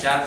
4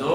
2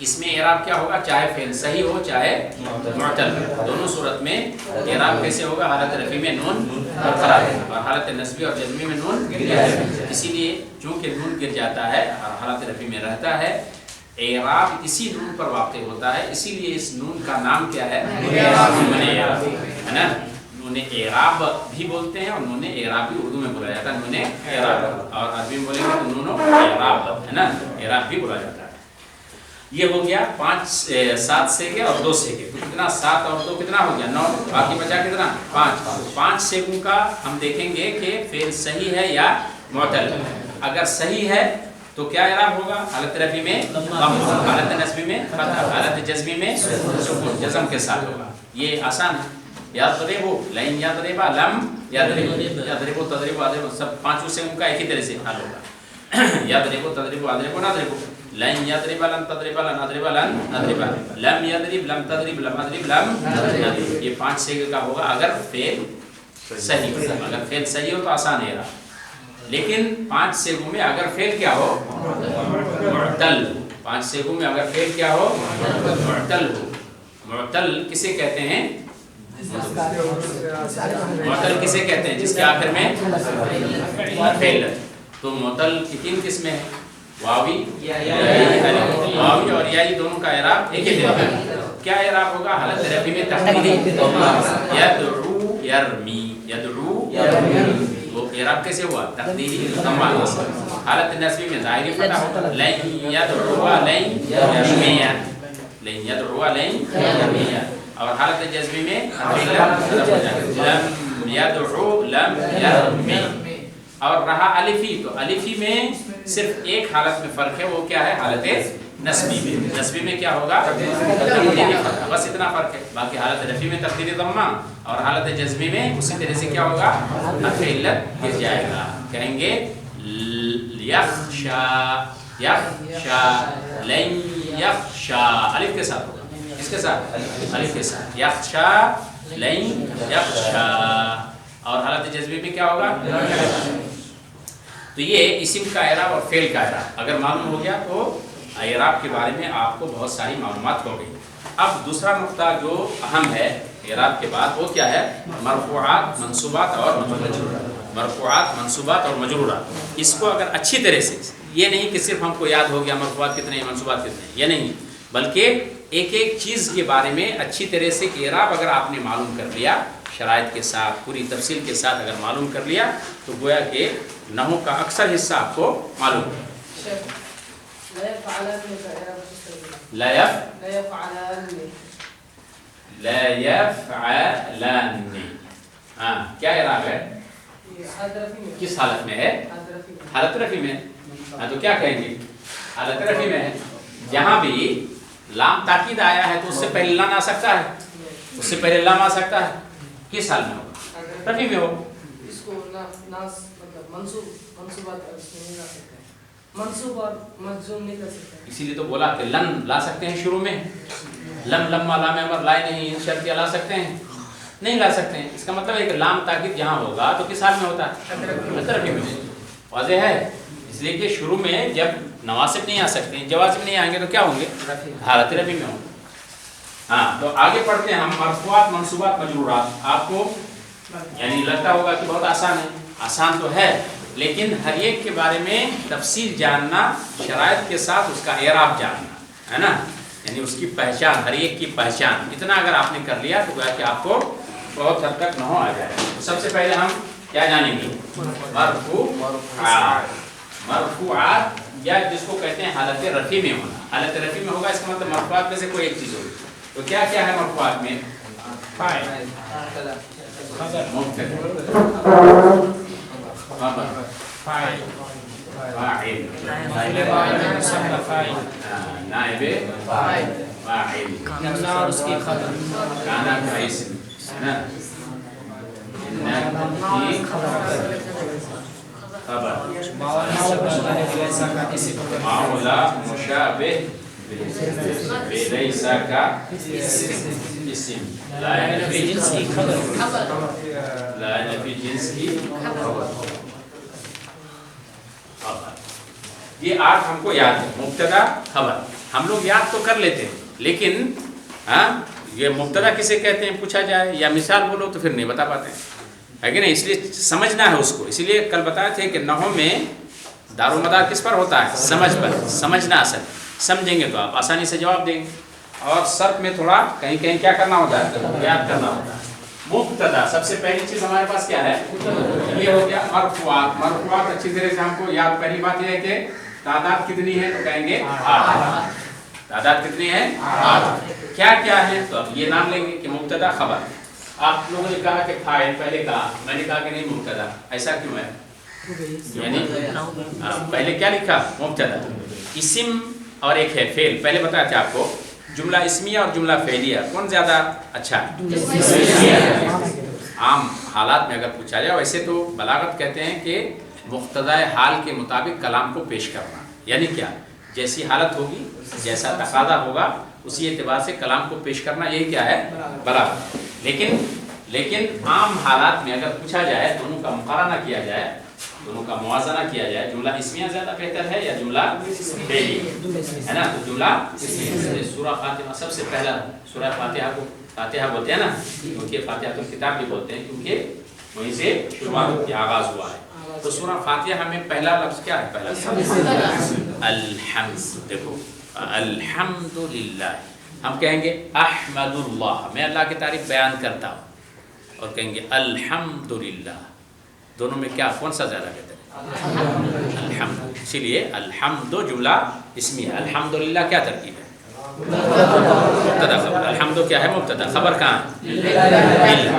اس میں اعراب کیا ہوگا؟ چاہے فعل صحیح ہو چاہے معتل، دونوں صورت میں اعراب کیسے ہوگا؟ حالت رفع میں نون برقرار ہے اور حالت نصبی اور جزمی میں نون گر جاتا ہے. اسی لیے چونکہ نون گر جاتا ہے اور حالت رفع میں رہتا ہے، اعراب اسی نون پر واقع ہوتا ہے، اسی لیے اس نون کا نام کیا ہے؟ نون اعراب ہے نا. نون اعراب بھی بولتے ہیں اور نون اعراب بھی اردو میں بولا جاتا ہے نون اعراب، اور عربی میں بولیں گے تو نون اعراب ہے نا، اعراب بھی بولا جاتا ہے. یہ ہو گیا 7 سیگے اور 2 سیگے، تو کتنا؟ 7 اور 2 کتنا ہو گیا؟ 9. باقی بچا کتنا؟ 5 سیگوں کا ہم دیکھیں گے کہ فعل صحیح ہے یا معتل. اگر صحیح ہے تو کیا اعراب ہوگا؟ حالت رفع میں ضم، حالت نصبی میں فتح، حالت جزمی میں سکون، جزم کے ساتھ ہوگا. یہ آسان ہے. یضربو لن یضرب لم یضرب، یضربو تضربو اضربو، سب 5 سیگوں کا ایک ہی طرح سے حل ہوگا. یضربو تضربو اضربو نضربو، لن یضرب لن تضرب لن اضرب لن نضرب، لم یضرب لم تضرب لم اضرب لم نضرب. یہ 5 سیگے کا ہوگا اگر فعل صحیح ہو. اگر فعل صحیح ہو تو آسان ہے. لیکن 5 سیگوں میں اگر فعل کیا ہو؟ معتل. 5 سیگوں میں اگر فعل کیا ہو؟ معتل ہو. معتل کسے کہتے ہیں؟ معتل کسے کہتے ہیں؟ جس کے آخر میں فعل. تو معتل کی 3 قسمیں ہیں، واوی، واوی اور یائی، دونوں کا اعراب ایک ہی طرح ہے. کیا اعراب ہوگا؟ حالت رفع میں تقدیری یدعو یرمی، یدعو یرمی، وہ اعراب کیسے ہوا؟ تقدیری ضمہ. حالت نصبی میں ظاہری فتح ہوتا، لن یدعو لن یرمی، لن یدعو لن یرمی. اور حالت جزمی میں لم یدعو لم یرمی. اور رہا الفی، تو الفی میں صرف ایک حالت میں فرق ہے، وہ کیا ہے؟ حالت نصبی میں. نصبی میں کیا ہوگا؟ تقدیری فتح، بس اتنا فرق ہے. باقی حالت رفعی میں تقدیری ضمہ اور حالت جزمی میں اسی طرح سے کیا ہوگا؟ حرف علت گر جائے گا. کہیں گے یخشا، یخشا، لن یخشا، الف کے ساتھ ہوگا. اس کے ساتھ الف کے ساتھ، یخشا لن یخشا. اور حالت جزمی میں کیا ہوگا؟ تو یہ اسم کا اعراب اور فعل کا اعراب اگر معلوم ہو گیا تو اعراب کے بارے میں آپ کو بہت ساری معلومات ہو گئی. اب دوسرا نقطہ جو اہم ہے اعراب کے بعد وہ کیا ہے؟ مرفوعات، منصوبات اور مجرورات. مرفوعات، منصوبات اور مجرورات. اس کو اگر اچھی طرح سے، یہ نہیں کہ صرف ہم کو یاد ہو گیا مرفوعات کتنے ہیں منصوبات کتنے ہیں، یہ نہیں، بلکہ ایک ایک چیز کے بارے میں اچھی طرح سے اعراب اگر آپ نے معلوم کر لیا، شرائط کے ساتھ پوری تفصیل کے ساتھ اگر معلوم کر لیا تو گویا کہ نحو کا اکثر حصہ آپ کو معلوم ہے. لا يفعلان، ہاں کیا اعراب ہے؟ کس حالت میں ہے؟ حالت رفع میں. ہاں تو کیا کہیں گے؟ حالت رفع میں ہے. جہاں بھی لام تاکید آیا ہے تو اس سے پہلے لام آ سکتا ہے، اس سے پہلے لام آ سکتا ہے. کس حال میں ہوگا؟ رفع میں ہو. اس کو منصوب اور مجزوم نہیں کر سکتے. اسی لیے تو بولا کہ لن لا سکتے ہیں شروع میں، لم لما لام امر لائے نہیں، شرطیہ لا سکتے ہیں؟ نہیں لا سکتے ہیں. اس کا مطلب ہے کہ لام تاکید جہاں ہوگا تو کس حال میں ہوتا ہے؟ رفع میں. واضح ہے. اس لیے کہ شروع میں جب نواسب نہیں آ سکتے ہیں، جوازب نہیں آئیں گے تو کیا ہوں گے؟ حالت رفع میں ہوں گے. ہاں تو آگے پڑھتے ہیں ہم مرفوعات، منصوبات، مجرورات. آپ کو یعنی لگتا ہوگا کہ بہت آسان ہے. آسان تو ہے لیکن ہر ایک کے بارے میں تفصیل جاننا، شرائط کے ساتھ اس کا اعراب جاننا ہے نا، یعنی اس کی پہچان، ہر ایک کی پہچان، اتنا اگر آپ نے کر لیا تو گویا کہ آپ کو بہت حد تک نحو آ جائے. سب سے پہلے ہم کیا جانیں گے؟ مرفوعات. مرفوعات یا جس کو کہتے ہیں حالت رفع میں ہونا. حالت رفع میں ہوگا اس کا مطلب مرفوعات میں سے کوئی ایک چیز ہوگی. تو کیا کیا ہے مرفوعات میں؟ فاعل، مبتدا، خبر، فاعل، فاعل، نائب فاعل، اس کی خبر، کانا کا اسم نا، کی خبر، معولا مشابہ بلیسا کا اسم، لائن فی جنس کی خبر، لائن فی جنس کی خبر. یہ 8 ہم کو یاد ہے، مبتدا خبر ہم لوگ یاد تو کر لیتے ہیں، لیکن یہ مبتدا کسے کہتے ہیں پوچھا جائے یا مثال بولو تو پھر نہیں بتا پاتے ہیں، ہے کہ نہیں؟ اس لیے سمجھنا ہے اس کو. اسی لیے کل بتایا تھے کہ نحو میں دار و مدار کس پر ہوتا ہے؟ سمجھ پر. سمجھنا اصل، سمجھیں گے تو آپ آسانی سے جواب دیں گے. اور صرف میں تھوڑا کہیں کہیں کیا کرنا ہوتا ہے؟ یاد کرنا ہوتا ہے. مبتدا سب سے پہلی چیز ہمارے پاس کیا ہے؟ یہ ہو گیا مرفوعات. مرفوعات اچھی طرح سے ہم کو یاد. پہلی بات یہ ہے کہ تعداد کتنی ہے تو کہیں گے 8. تعداد کتنی ہے؟ 8. کیا کیا ہے تو اب یہ نام لیں گے کہ مبتدا خبر. آپ لوگوں نے کہا کہ فاعل، پہلے کہا، میں نے کہا کہ نہیں مبتدا. ایسا کیوں ہے؟ یعنی پہلے کیا لکھا؟ مبتدا. اسم اور ایک ہے فعل. پہلے بتایا تھا آپ کو جملہ اسمیہ اور جملہ فعلیہ کون زیادہ اچھا ہے؟ عام حالات میں اگر پوچھا جائے. ویسے تو بلاغت کہتے ہیں کہ مقتضائے حال کے مطابق کلام کو پیش کرنا. یعنی کیا؟ جیسی حالت ہوگی، جیسا تقاضا ہوگا، اسی اعتبار سے کلام کو پیش کرنا، یہی کیا ہے؟ بلاغت. لیکن عام حالات میں اگر پوچھا جائے، دونوں کا مقارنہ کیا جائے، دونوں کا موازنہ کیا جائے، جملہ اسمیہ زیادہ بہتر ہے یا جملہ فعلیہ؟ ہے نا؟ تو جملہ اسمیہ. سورہ فاتحہ سب سے پہلا، سورہ فاتحہ کو فاتحہ بولتے ہیں نا، کیونکہ فاتحہ الکتاب بھی بولتے ہیں، کیونکہ وہیں سے شروعات یا آغاز ہوا ہے. تو سورہ فاتحہ میں پہلا لفظ کیا ہے؟ پہلا لفظ الحمد. دیکھو الحمدللہ. ہم کہیں گے احمد اللہ، میں اللہ کی تعریف بیان کرتا ہوں، اور کہیں گے الحمدللہ. دونوں میں کیا، کون سا زیادہ بہتر ہے؟ الحمد. اسی لیے الحمد جملہ اسمی ہے. الحمدللہ کیا ترکیب ہے؟ مبتدا خبر. الحمد کیا ہے؟ مبتدا. خبر کہاں ہے؟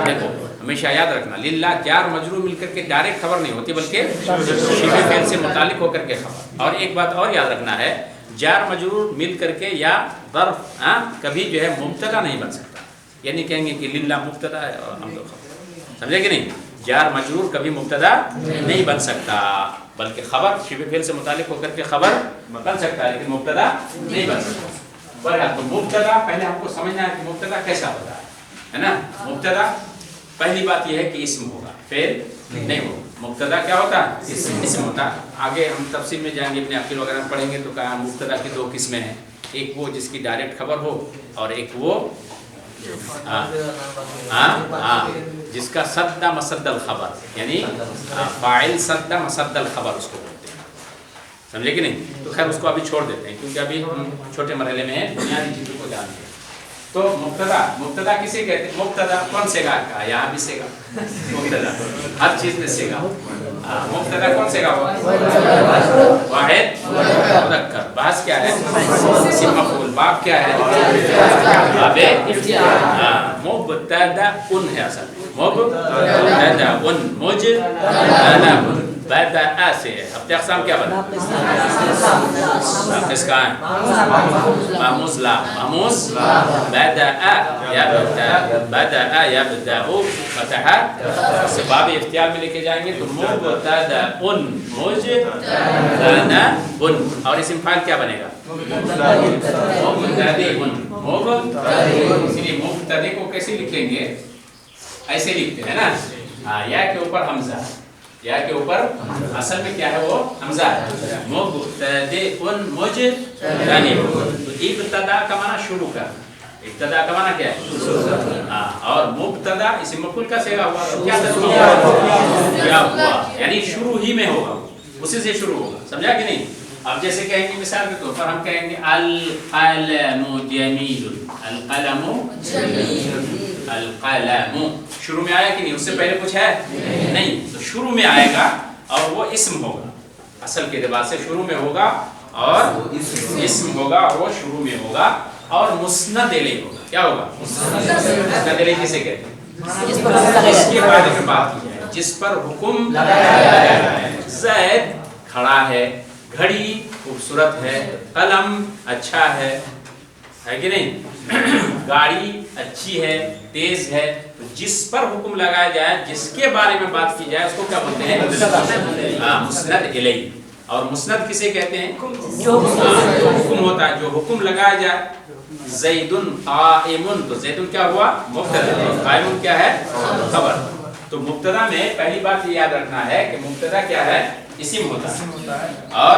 دیکھو ہمیشہ یاد رکھنا، للہ جار مجرور مل کر کے ڈائریکٹ خبر نہیں ہوتی، بلکہ شبہ فعل سے متعلق ہو کر کے خبر. اور ایک بات اور یاد رکھنا ہے، جار مجرور مل کر کے یا ظرف کبھی جو ہے مبتدا نہیں بن سکتا. یعنی کہیں گے کہ للہ مبتدا ہے اور حمد خبر. سمجھے کہ نہیں؟ جار مجرور کبھی مبتدا نہیں بن سکتا، بلکہ خبر شبہ فعل سے متعلق ہو کر کے خبر بن سکتا ہے، لیکن مبتدا نہیں بن سکتا. بہرحال تو مبتدا پہلے ہم کو سمجھنا ہے کہ مبتدا کیسا ہوتا ہے نا؟ مبتدا پہلی بات یہ ہے کہ اسم ہوگا، فعل نہیں ہوگا. مبتدا کیا ہوتا ہے؟ اسم ہوتا ہے. آگے ہم تفصیل میں جائیں گے، ابن عقیل وغیرہ پڑھیں گے تو کہا مبتدا کی 2 قسمیں ہیں. ایک وہ جس کی ڈائریکٹ خبر ہو، اور ایک وہ جس کا صد مسد الخبر، یعنی فاعل صد مسد الخبر اس کو بولتے ہیں. سمجھے کہ نہیں؟ تو خیر اس کو ابھی چھوڑ دیتے ہیں، کیونکہ ابھی ہم چھوٹے مرحلے میں ہیں، بنیادی چیزوں کو جانتے ہیں. تو مبتدا کسے کہتے ہیں؟ مبتدا کون سے گا کا؟ یہاں بھی سے گا مبتدا، ہر چیز میں سے گا. مبتدا کون سے گا؟ واحد مذکر. بحث کیا ہے؟ اسم مفعول. باب کیا ہے؟ باب مبتدا ان ہے اصل میں. مبتدا ان مجتنب بدأ سے ہے. اب اقسام کیا بنا؟ کس کا ہے؟ مهموز لا مهموز بدأ يبدأ بدأ يبدأ فتح سباب اختیار میں لے کے جائیں گے تو مبتدا ان مجتنب. اور اسم فاعل کیا بنے گا؟ مبتدا ان مبتدا. اسی لیے مبتدا کو کیسے لکھیں گے؟ ایسے لکھتے ہیں نا، یا کے اوپر حمزہ، یا کے اوپر اصل میں کیا ہے؟ وہ حمزہ ہے. مبتدئ مجتنب. تو ابتدا کا معنی شروع کرنا. ابتدا کا معنی کیا ہے؟ اور مبتدا اسم مفعول کا صیغہ ہوا تو کیا ترکیب کیا ہوا؟ یعنی شروع ہی میں ہوگا، اسی سے شروع ہوگا. سمجھا کہ نہیں؟ اب جیسے کہیں گے مثال کے طور پر ہم کہیں گے القلم جمیل. القلم القلم شروع میں آیا کہ نہیں؟ اس سے پہلے کچھ ہے نہیں، تو شروع میں آئے گا اور وہ اسم ہوگا. اصل کے اعتبار سے شروع میں ہوگا اور اسم ہوگا، اور وہ شروع میں ہوگا اور مسند الیہ ہوگا. کیا ہوگا؟ مسند الیہ کسے کہتے ہیں؟ اس کے بارے میں بات کی ہے جس پر حکم لگایا ہے. زید کھڑا ہے، گھڑی خوبصورت ہے، قلم اچھا ہے کہ نہیں؟ گاڑی اچھی ہے، تیز ہے. تو جس پر حکم لگایا جائے، جس کے بارے میں بات کی جائے، اس کو کیا بولتے ہیں؟ مسند الیہ. اور مسند کسے کہتے ہیں؟ جو حکم ہوتا ہے، جو حکم لگایا جائے. زید قائم، تو زید کیا ہوا؟ مبتدا. قائم کیا ہے؟ خبر. تو مبتدا میں پہلی بات یہ یاد رکھنا ہے کہ مبتدا کیا ہے؟ اسم ہوتا ہے. اور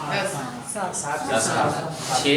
10, 6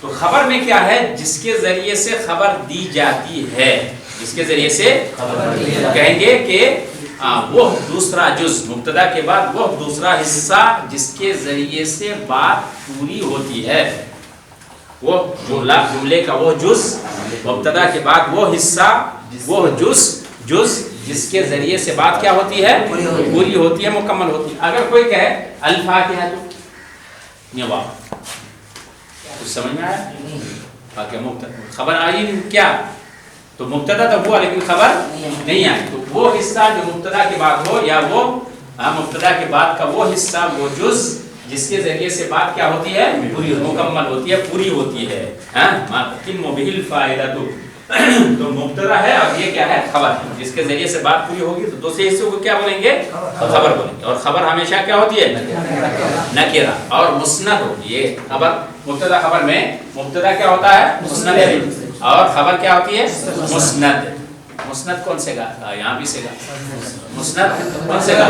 تو خبر میں کیا ہے؟ جس کے ذریعے سے خبر دی جاتی ہے، جس کے ذریعے سے کہیں گے کہ وہ دوسرا جز، مبتدا کے بعد وہ دوسرا حصہ جس کے ذریعے سے بات پوری ہوتی ہے، وہ جملے کا وہ جز، مبتدا کے بعد وہ حصہ، وہ جز جس کے ذریعے سے بات کیا ہوتی ہے؟ پوری ہوتی ہے، مکمل ہوتی ہے۔ اگر کوئی کہے الفاتحہ تو نوا، کچھ سمجھ میں آیا؟ باقی مبتدا خبر آئی کیا؟ تو مبتدا تو ہوا لیکن خبر نہیں آئی، تو وہ حصہ جو مبتدا کے بعد ہو، یا وہ مبتدا کے بعد کا وہ حصہ، وہ جز جس کے ذریعے سے بات کیا ہوتی ہے؟ پوری، مکمل ہوتی ہے، پوری ہوتی ہے۔ ما تتم بہ الفائدۃ، تو مبتدا ہے اور یہ کیا ہے؟ خبر ہے، جس کے ذریعے سے بات پوری ہوگی تو دوسرے حصے کو کیا بولیں گے؟ خبر بولیں گے۔ اور خبر ہمیشہ کیا ہوتی ہے؟ نکرہ اور مسند ہوتی ہے۔ خبر مبتدا، خبر میں مبتدا کیا ہوتا ہے؟ مسند، اور خبر کیا ہوتی ہے؟ مسند۔ مسند کون سے گا؟ یہاں بھی سے گا مسند کون سے گا؟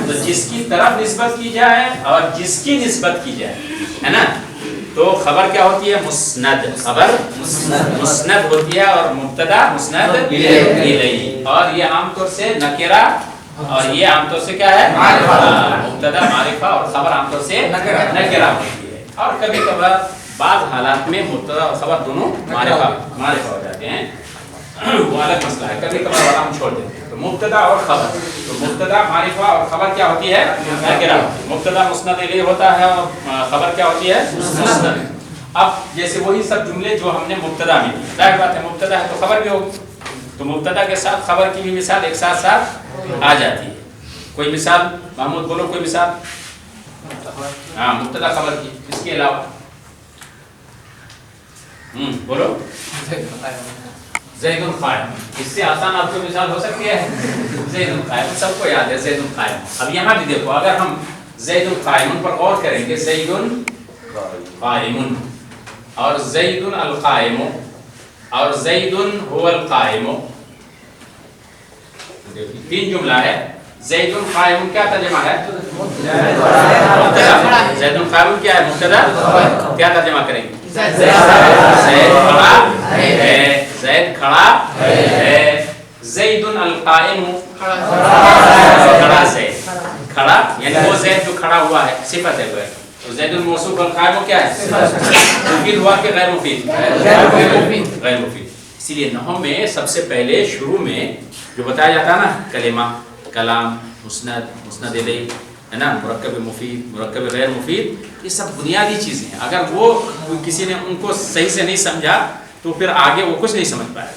تو جس کی طرف نسبت کی جائے اور جس کی نسبت کی جائے، ہے نا، تو خبر کیا ہوتی ہے؟ مسند، خبر مسند ہوتی ہے، اور مبتدا مسند الیہ، اور یہ عام طور سے نکرہ، اور یہ عام طور سے کیا ہے؟ مبتدا معرفہ، اور خبر عام طور سے نکرہ ہوتی ہے، اور کبھی کبھار بعض حالات میں مبتدا اور خبر دونوں معرفہ ہو جاتے ہیں، وہ الگ مسئلہ ہے، کبھی کبھار والا ہم چھوڑ دیتے ہیں۔ تو مبتدا اور خبر، تو مبتدا معرفہ اور خبر کیا ہوتی ہے؟ نکرہ۔ مبتدا مسند الیہ ہوتا ہے اور خبر کیا ہوتی ہے؟ مسند۔ اب جیسے وہی سب جملے جو ہم نے مبتدا میں دی، ظاہر بات ہے مبتدا ہے تو خبر بھی ہوگی، تو مبتدا کے ساتھ خبر کی بھی مثال ایک ساتھ آ جاتی ہے۔ کوئی مثال محمود بولو، کوئی مثال؟ ہاں، مبتدا خبر کی، اس کے علاوہ بولو۔ زید القائم، اس سے آسان آپ کو مثال ہو سکتی ہے؟ زید القائم سب کو یاد ہے، زید القائم۔ اب یہاں بھی دیکھو، اگر ہم زید القائم پر غور کریں گے، زید قائم اور زید القائم اور زید هو القائم، تین جملہ ہے۔ زید القائم کیا ترجمہ ہے؟ زید القائم کیا ہے؟ مبتدا، کیا ترجمہ کریں گے؟ زید کھڑا ہے، زید کھڑا ہے، زید القائم کھڑا سے، کھڑا یعنی وہ زید جو کھڑا ہوا ہے، صفت ہے وہ، تو زید الموصوف القائم کیا ہے؟ مفید ہوا کہ غیر مفید؟ غیر مفید۔ اسی لیے نحو میں سب سے پہلے شروع میں جو بتایا جاتا ہے نا، کلمہ، کلام، مسند، مسند الیہ، ہے نا، مرکب مفید، مرکب غیر مفید، یہ سب بنیادی چیزیں ہیں۔ اگر وہ کسی نے ان کو صحیح سے نہیں سمجھا تو پھر آگے وہ کچھ نہیں سمجھ پائے،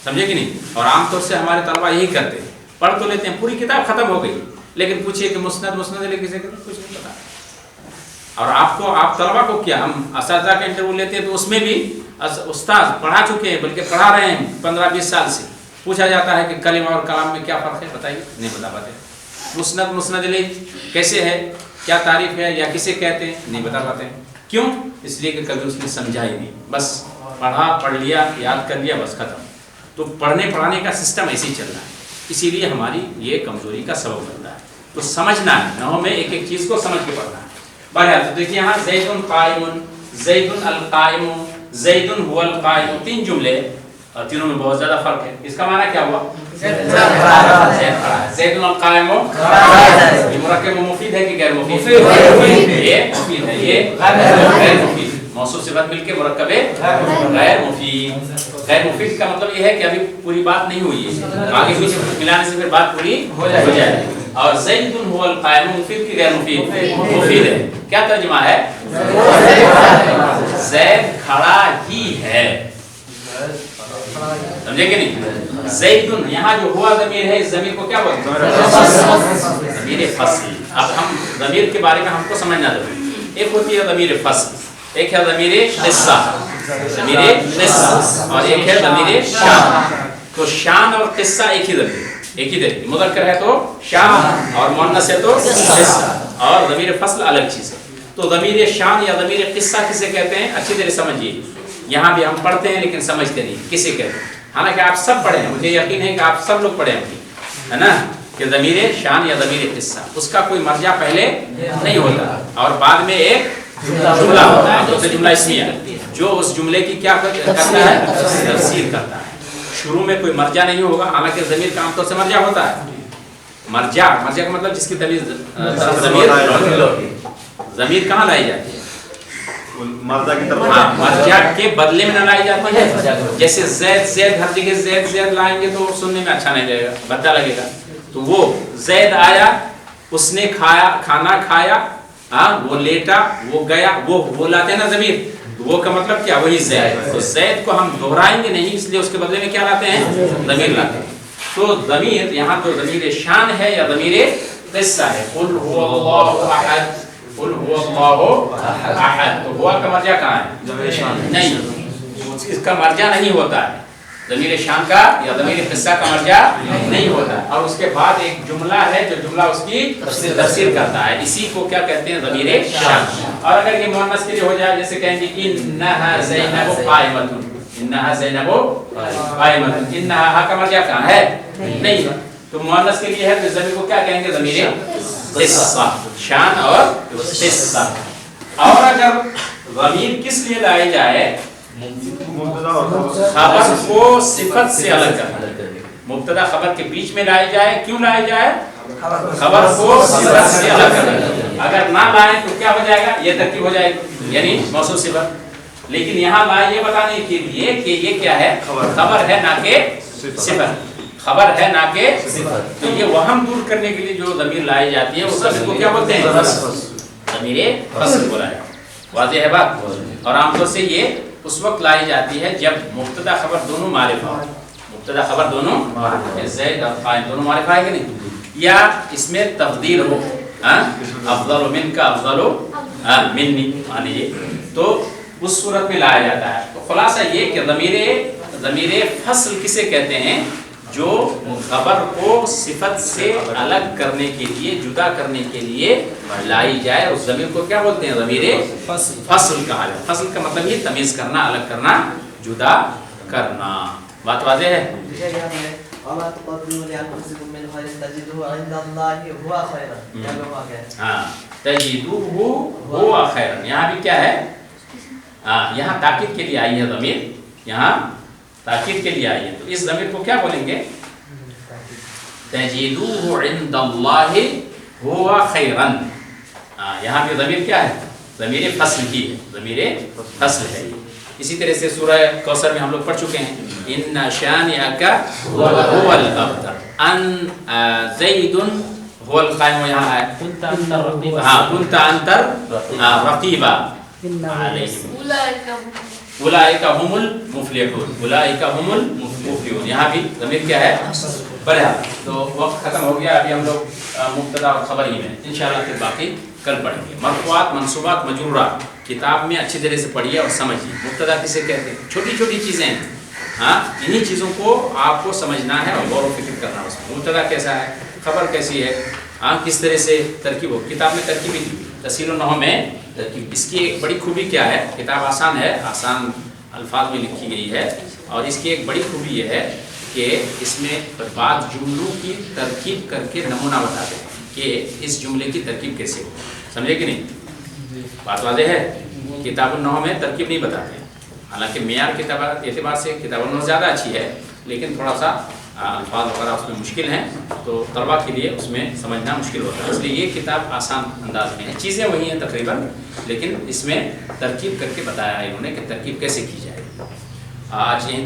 سمجھے کہ نہیں؟ اور عام طور سے ہمارے طلبہ یہی کرتے ہیں، پڑھ تو لیتے ہیں، پوری کتاب ختم ہو گئی، لیکن پوچھئے کہ مسند الیہ کسے کہتے ہیں، کچھ نہیں پتا۔ اور آپ طلبہ کو کیا، ہم اساتذہ کا انٹرویو لیتے ہیں تو اس میں بھی استاد پڑھا چکے ہیں، بلکہ پڑھا رہے ہیں 15-20 سال سے، پوچھا جاتا ہے کہ کلمہ اور کلام میں کیا فرق ہے، بتائیے، نہیں بتا پاتے۔ مسند الیہ کیسے ہے، کیا تعریف ہے، یا کسے کہتے ہیں، نہیں بتا پاتے۔ کیوں؟ اس لیے کہ کبھی اس نے سمجھا ہی نہیں، بس پڑھ لیا، یاد کر لیا، بس ختم۔ تو پڑھانے کا سسٹم ایسے ہی چل رہا ہے، اسی لیے ہماری یہ کمزوری کا سبب بن رہا ہے۔ تو سمجھنا ہے، نحو میں ایک ایک چیز کو سمجھ کے پڑھنا ہے۔ بہرحال تو دیکھیے یہاں زید قائم، زید القائم، زید هو القائم، تین جملے، اور تینوں میں بہت زیادہ فرق ہے۔ اس کا معنی کیا ہوا؟ زید القائم یہ مرکب مفید ہے کہ غیر مفید؟ یہ مفید ہے، یہ غیر مفید، موصوف صفت مل کے مرکب غیر مفید۔ غیر مفید کا مطلب یہ ہے کہ ابھی پوری بات نہیں ہوئی ہے، آگے پیچھے ملانے سے پھر بات پوری ہو جائے گی۔ اور زید هو القائم مفید کی غیر مفید؟ مفید ہے۔ کیا ترجمہ ہے؟ زید کھڑا ہی ہے، سمجھے کہ نہیں؟ زید یہاں جو ہوا ضمیر ہے، اس ضمیر کو کیا بولتے ہیں؟ ضمیر فصل۔ اب ہم ضمیر کے بارے میں ہم کو سمجھنا ضروری، ایک ہوتی ہے ضمیر فصل، ایک ہے ضمیر قصہ، ضمیر قصہ، اور ایک ہے ضمیر شان۔ تو شان اور قصہ ایک ہی ضمیر، ایک ہی ضمیر، مذکر ہے تو شان اور مؤنث ہے تو قصہ، اور ضمیر فصل الگ چیز ہے۔ تو ضمیر شان یا ضمیر قصہ کسے کہتے ہیں؟ اچھی طرح سمجھیے، یہاں بھی ہم پڑھتے ہیں لیکن سمجھتے نہیں کسے کہتے ہیں۔ حالانکہ آپ سب پڑھے ہیں، مجھے یقین ہے کہ آپ سب لوگ پڑھے ہوں گے، ہے نا، کہ ضمیر شان یا ضمیر قصہ اس کا کوئی مرجع پہلے نہیں ہوتا اور بعد میں ایک جملہ ہوتا ہے جو جملہ اسمیہ جو اس جملے کی کیا کرتا ہے تفسیر کرتا ہے. شروع میں کوئی مرجع نہیں ہوگا حالانکہ ضمیر کا عام طور سے مرجع ہوتا ہے. مرجع کا مطلب جس کی ضمیر کہاں لائی جاتی ہے مرجع کے بدلے میں نہ لائی جاتی ہے. جیسے زید ہر جگہ زید لائیں گے تو سننے میں اچھا نہیں لگے گا بھدا لگے گا. تو وہ زید آیا اس نے کھانا کھایا وہ لیٹا وہ گیا وہ لاتے ہیں نا ضمیر وہ کا مطلب کیا وہی زید. تو زید کو ہم دہرائیں گے نہیں اس لیے اس کے بدلے میں کیا لاتے ہیں ضمیر لاتے ہیں. تو ضمیر یہاں تو ضمیر شان ہے یا ضمیر قصہ ہے. قل هو اللہ احد قل هو اللہ احد. تو ہوا کا مرجع کہاں ہے نہیں اس کا مرجع نہیں ہوتا ہے. ضمیر شان کا یا ضمیر قصہ کا مرجع نہیں ہوتا ہے. اور اس کے بعد ایک جملہ ہے جو جملہ اس کی تفسیر کرتا ہے. اسی کو کیا کہتے ہیں ضمیر شان. اور اگر یہ مؤنث کے لیے ہو جائے جیسے کہیں گے انہا زینب قائمۃ انہا زینب قائمۃ انہا ہا کا مرجع کہاں ہے نہیں. تو مؤنث کے لیے ہے تو ضمیر کو کیا کہیں گے ضمیر قصہ شان اور قصہ. اور اگر ضمیر کس لیے لائی جائے خبر کو صفت سے الگ کرنا. مبتدا خبر کے بیچ میں لائی جائے کیوں لائی جائے خبر کو صفت سے الگ کرنا. اگر نہ لائیں تو کیا ہو جائے گا یہ ترکیب ہو جائے گی یعنی موصوف صفت. لیکن یہاں لائے یہ بتانے کے لیے کہ یہ کیا ہے خبر ہے نہ کہ صفت خبر ہے نہ کہ صفت. تو یہ وہم دور کرنے کے لیے جو ضمیر لائی جاتی ہے اس ضمیر کو کیا بولتے ہیں ضمیر فصل بولا ہے. واضح ہے بات. اور عام طور سے یہ اس وقت لائی جاتی ہے جب مبتدا خبر دونوں معرفہ ہو. مبتدا خبر دونوں زید اور قائم دونوں معرفہ ہے کہ نہیں یا اس میں تفضیل ہو افضل من کا افضل منی مانیے تو اس صورت میں لایا جاتا ہے. تو خلاصہ یہ کہ ضمیر فصل کسے کہتے ہیں جو خبر کو صفت سے الگ کرنے کے لیے جدا کرنے کے لیے لائی جائے. اس ضمیر کو کیا بولتے ہیں ضمیر فصل کہا جائے. فصل کا مطلب یہ تمیز کرنا الگ کرنا جدا کرنا. بات واضح ہے. تجدوه هو خیرا یہاں بھی کیا ہے یہاں تاکید کے لیے آئی ہے ضمیر یہاں تاکید کے لیے آئی ہے. تو اس ضمیر کو کیا بولیں گے تجدوه عند اللہ هو خیرا. یہاں پہ ضمیر کیا ہے ضمیر فصل کی ہے ضمیر فصل ہے. اسی طرح سے سورہ کوثر میں ہم لوگ پڑھ چکے ہیں ان شانئک هو الابتر ان زید هو القائم. یہاں ہے كنت انت رقیبا اولئک هم المفلحون اولئک هم المفلحون. یہاں بھی ضمیر کیا ہے بڑھا. تو وقت ختم ہو گیا. ابھی ہم لوگ مبتدا اور خبر ہی میں انشاءاللہ پھر باقی کل پڑھیں گے. مرفوعات منصوبات مجرورات کتاب میں اچھی طرح سے پڑھیے اور سمجھیے. مبتدا کسے کہتے ہیں چھوٹی چھوٹی چیزیں ہیں انہی چیزوں کو آپ کو سمجھنا ہے اور غور و فکر کرنا ہے. اس میں مبتدا کیسا ہے خبر کیسی ہے کس طرح سے ترکیب ہو. کتاب میں ترکیب ہی دی تسہیل النحو میں ترکیب. اس کی ایک بڑی خوبی کیا ہے کتاب آسان ہے آسان الفاظ میں لکھی گئی ہے. اور اس کی ایک بڑی خوبی یہ ہے کہ اس میں بعض جملوں کی ترکیب کر کے نمونہ بتاتے ہیں کہ اس جملے کی ترکیب کیسے ہو. سمجھے کہ نہیں بات واضح ہے. کتاب النحو میں ترکیب نہیں بتاتے ہیں. حالانکہ معیار کے اعتبار سے کتاب النحو زیادہ اچھی ہے لیکن تھوڑا سا الفاظ وغیرہ اس میں مشکل ہیں تو طلباء کے لیے اس میں سمجھنا مشکل ہوتا ہے. اس لیے یہ کتاب آسان انداز میں ہے. چیزیں وہی ہیں تقریباً لیکن اس میں ترکیب کر کے بتایا ہے انہوں نے کہ ترکیب کیسے کی جائے. آج یہیں